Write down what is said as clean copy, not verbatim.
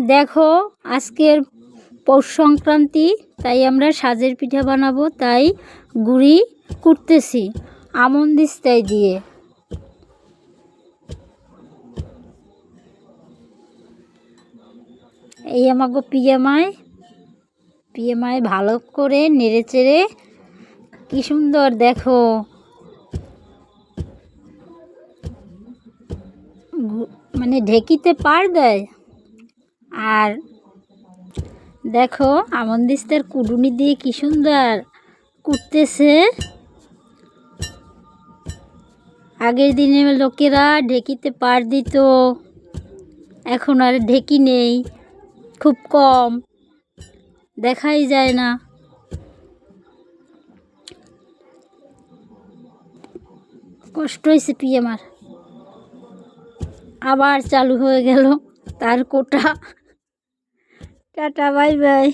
দেখো আজকের পৌষ সংক্রান্তি, তাই আমরা সাজের পিঠা বানাবো, তাই গুড়ি কুটতেছি আমন্ড দিস্তায় দিয়ে। এই আমাকে পিএমআই ভালো করে নেড়ে চেড়ে কি সুন্দর দেখো মানে ঢেকিতে পার দেয়। আর দেখো আমন্ড দিস্তার কুডুনি দিয়ে কি সুন্দর কুটতেছে। আগের দিনে লোকেরা ঢেকিতে পার দিত, এখন আর ঢেকি নেই, খুব কম, দেখাই যায় না। কষ্ট হয়েছে পিএমআর। আবার চালু হয়ে গেল তার কোটা। Tata, bye bye.